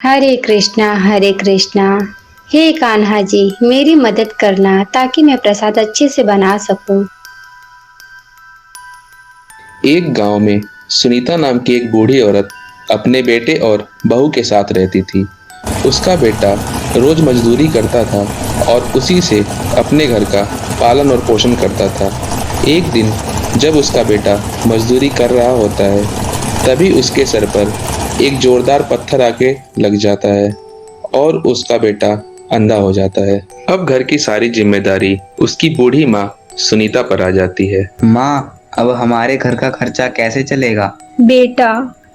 हरे कृष्णा। हे कान्हा जी, मेरी मदद करना ताकि मैं प्रसाद अच्छे से बना सकूं। एक गांव में सुनीता नाम की एक बूढ़ी औरत अपने बेटे और बहू के साथ रहती थी। उसका बेटा रोज मजदूरी करता था और उसी से अपने घर का पालन और पोषण करता था। एक दिन जब उसका बेटा मजदूरी कर रहा होता है, तभी उसके सर पर एक जोरदार पत्थर आके लग जाता है और उसका बेटा अंधा हो जाता है। अब घर की सारी जिम्मेदारी उसकी बूढ़ी माँ सुनीता पर आ जाती है। माँ, अब हमारे घर का खर्चा कैसे चलेगा? बेटा,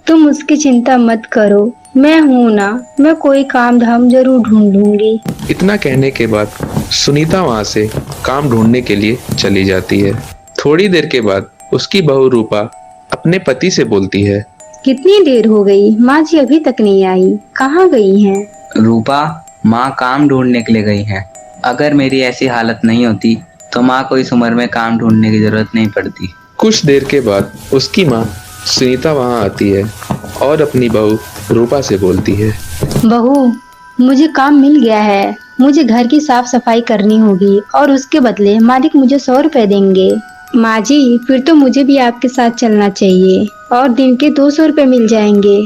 तुम उसकी चिंता मत करो, मैं हूं ना, मैं कोई काम धाम जरूर ढूंढ लूंगी। इतना कहने के बाद सुनीता वहां से काम ढूंढने के लिए चली जाती है। थोड़ी देर के बाद उसकी बहू रूपा अपने पति से बोलती है। कितनी देर हो गई, माँ जी अभी तक नहीं आई, कहाँ गई हैं? रूपा, माँ काम ढूंढने के लिए गई है। अगर मेरी ऐसी हालत नहीं होती तो माँ को इस उम्र में काम ढूंढने की जरूरत नहीं पड़ती। कुछ देर के बाद उसकी माँ सुनीता वहां आती है और अपनी बहू रूपा से बोलती है। बहू, मुझे काम मिल गया है। मुझे घर की साफ सफाई करनी होगी और उसके बदले मालिक मुझे 100 रुपए देंगे। माँ जी, फिर तो मुझे भी आपके साथ चलना चाहिए और दिन के 200 रुपए मिल जाएंगे।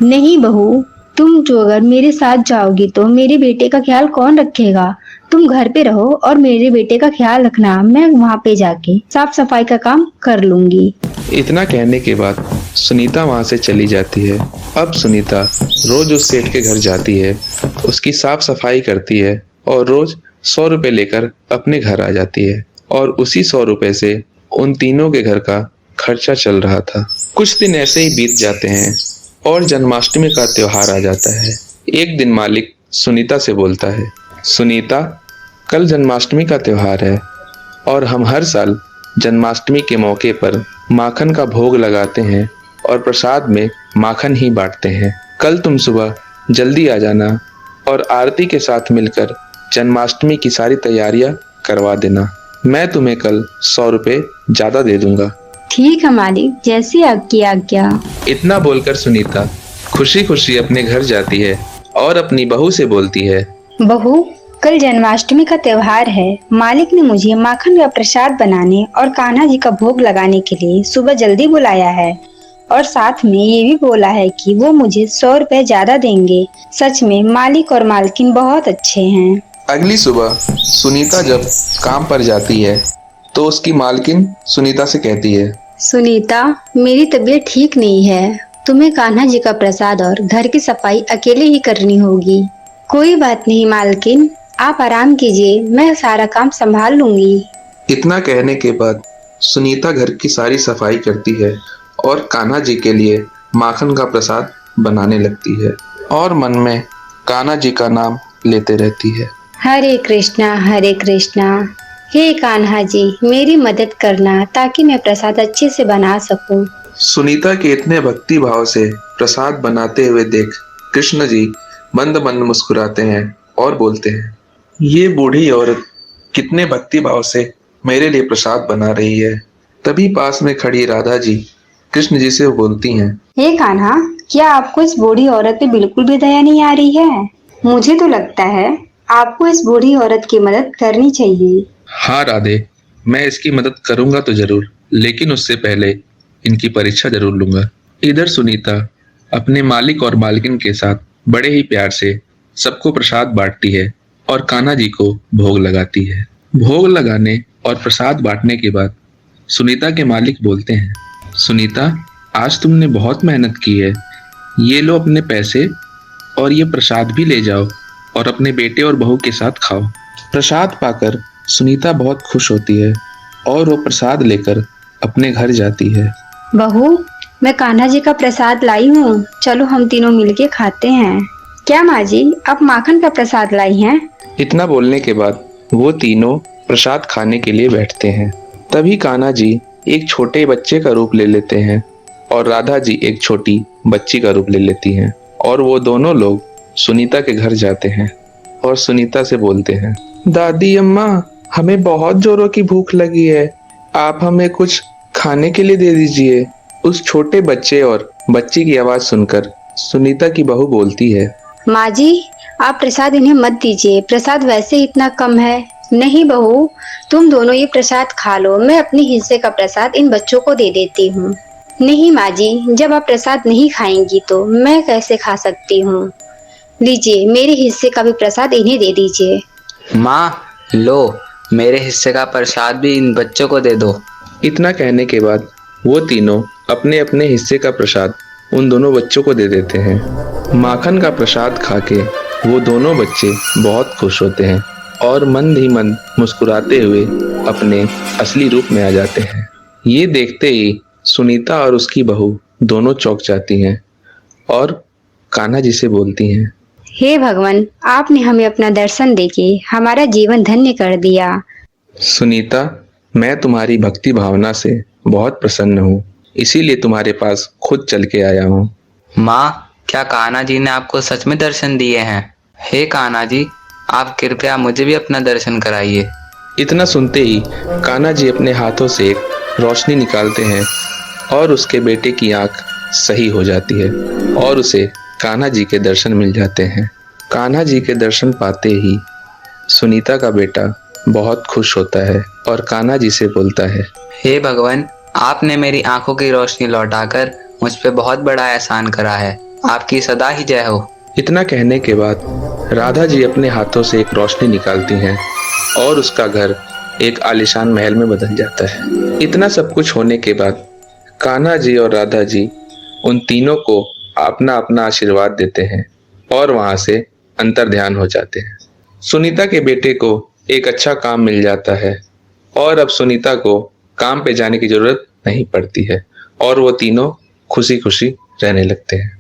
नहीं बहू, तुम जो अगर मेरे साथ जाओगी तो मेरे बेटे का ख्याल कौन रखेगा? तुम घर पे रहो और मेरे बेटे का ख्याल रखना, मैं वहाँ पे जाके साफ सफाई का काम कर लूंगी। इतना कहने के बाद सुनीता वहां से चली जाती है। अब सुनीता रोज उस सेठ के घर जाती है, उसकी साफ सफाई करती है और रोज 100 रुपए लेकर अपने घर आ जाती है और उसी 100 रुपए से उन तीनों के घर का खर्चा चल रहा था। कुछ दिन ऐसे ही बीत जाते हैं और जन्माष्टमी का त्योहार आ जाता है। एक दिन मालिक सुनीता से बोलता है। सुनीता, कल जन्माष्टमी का त्योहार है और हम हर साल जन्माष्टमी के मौके पर माखन का भोग लगाते हैं और प्रसाद में माखन ही बांटते हैं। कल तुम सुबह जल्दी आ जाना और आरती के साथ मिलकर जन्माष्टमी की सारी तैयारियां करवा देना। मैं तुम्हें कल 100 रुपए ज्यादा दे दूंगा। ठीक है मालिक, जैसी आपकी आज्ञा। इतना बोलकर सुनीता खुशी खुशी अपने घर जाती है और अपनी बहू से बोलती है। बहू, कल जन्माष्टमी का त्योहार है। मालिक ने मुझे माखन का प्रसाद बनाने और कान्हा जी का भोग लगाने के लिए सुबह जल्दी बुलाया है और साथ में ये भी बोला है कि वो मुझे 100 रुपए ज्यादा देंगे। सच में मालिक और मालकिन बहुत अच्छे हैं। अगली सुबह सुनीता जब काम पर जाती है तो उसकी मालकिन सुनीता से कहती है। सुनीता, मेरी तबीयत ठीक नहीं है। तुम्हें कान्हा जी का प्रसाद और घर की सफाई अकेले ही करनी होगी। कोई बात नहीं मालकिन, आप आराम कीजिए, मैं सारा काम संभाल लूंगी। इतना कहने के बाद सुनीता घर की सारी सफाई करती है और कान्हा जी के लिए माखन का प्रसाद बनाने लगती है और मन में कान्हा जी का नाम लेते रहती है। हरे कृष्णा, हरे कृष्णा। हे कान्हा जी, मेरी मदद करना ताकि मैं प्रसाद अच्छे से बना सकूं। सुनीता के इतने भक्ति भाव से प्रसाद बनाते हुए देख कृष्ण जी मंद मंद मुस्कुराते हैं और बोलते हैं। ये बूढ़ी औरत कितने भक्ति भाव से मेरे लिए प्रसाद बना रही है। तभी पास में खड़ी राधा जी कृष्ण जी से बोलती हैं। हे कान्हा, क्या आपको इस बूढ़ी औरत पे बिल्कुल भी दया नहीं आ रही है? मुझे तो लगता है आपको इस बूढ़ी औरत की मदद करनी चाहिए। हाँ राधे, मैं इसकी मदद करूंगा तो जरूर, लेकिन उससे पहले इनकी परीक्षा जरूर लूंगा। इधर सुनीता अपने मालिक और मालकिन के साथ बड़े ही प्यार से सबको प्रसाद बांटती है और कान्हा जी को भोग लगाती है। भोग लगाने और प्रसाद बांटने के बाद सुनीता के मालिक बोलते हैं। सुनीता, आज तुमने बहुत मेहनत की है। ये लो अपने पैसे और ये प्रसाद भी ले जाओ और अपने बेटे और बहू के साथ खाओ। प्रसाद पाकर सुनीता बहुत खुश होती है और वो प्रसाद लेकर अपने घर जाती है। बहू, मैं कान्हा जी का प्रसाद लाई हूँ, चलो हम तीनों मिलके खाते हैं। क्या माँ जी, आप माखन का प्रसाद लाई हैं? इतना बोलने के बाद वो तीनों प्रसाद खाने के लिए बैठते हैं। तभी कान्हा जी एक छोटे बच्चे का रूप ले लेते हैं और राधा जी एक छोटी बच्ची का रूप ले लेती हैं और वो दोनों लोग सुनीता के घर जाते हैं और सुनीता से बोलते हैं। दादी अम्मा, हमें बहुत जोरों की भूख लगी है, आप हमें कुछ खाने के लिए दे दीजिए। उस छोटे बच्चे और बच्ची की आवाज सुनकर सुनीता की बहू बोलती है। माँ जी, आप प्रसाद इन्हें मत दीजिए, प्रसाद वैसे ही इतना कम है। नहीं बहू, तुम दोनों ये प्रसाद खा लो, मैं अपने हिस्से का प्रसाद इन बच्चों को दे देती हूँ। नहीं माँ जी, जब आप प्रसाद नहीं खाएंगी तो मैं कैसे खा सकती हूँ। लीजिए, मेरे हिस्से का भी प्रसाद इन्हें दे दीजिए। माँ, लो, मेरे हिस्से का प्रसाद भी इन बच्चों को दे दो। इतना कहने के बाद वो तीनों अपने अपने हिस्से का प्रसाद उन दोनों बच्चों को दे देते हैं। माखन का प्रसाद खाके वो दोनों बच्चे बहुत खुश होते हैं और मंद ही मंद मुस्कुराते हुए अपने असली रूप में आ जाते हैं। ये देखते ही सुनीता और उसकी बहू दोनों चौंक जाती हैं और कान्हा जी से बोलती हैं, हे भगवान, आपने हमें अपना दर्शन देके हमारा जीवन धन्य कर दिया। सुनीता, मैं तुम्हारी भक्ति भावना से बहुत प्रसन्न हूँ, इसीलिए तुम्हारे पास खुद चल के आया हूँ। माँ, क्या कान्हा जी ने आपको सच में दर्शन दिए हैं? हे कान्हा जी, आप कृपया मुझे भी अपना दर्शन कराइए। इतना सुनते ही कान्हा जी अपने हाथों से एक रोशनी निकालते हैं और उसके बेटे की आंख सही हो जाती है और उसे कान्हा जी के दर्शन मिल जाते हैं। कान्हा जी के दर्शन पाते ही सुनीता का बेटा बहुत खुश होता है और कान्हा जी से बोलता है, हे भगवान, आपने मेरी आंखों की रोशनी लौटाकर मुझ पे बहुत बड़ा एहसान करा है। आपकी सदा ही जय हो। इतना कहने के बाद राधा जी अपने हाथों से एक रोशनी निकालती हैं और उसका घर एक आलीशान महल में बदल जाता है। इतना सब कुछ होने के बाद कान्हा जी और राधा जी उन तीनों को अपना अपना आशीर्वाद देते हैं और वहां से अंतर ध्यान हो जाते हैं। सुनीता के बेटे को एक अच्छा काम मिल जाता है और अब सुनीता को काम पे जाने की जरूरत नहीं पड़ती है और वो तीनों खुशी खुशी रहने लगते हैं।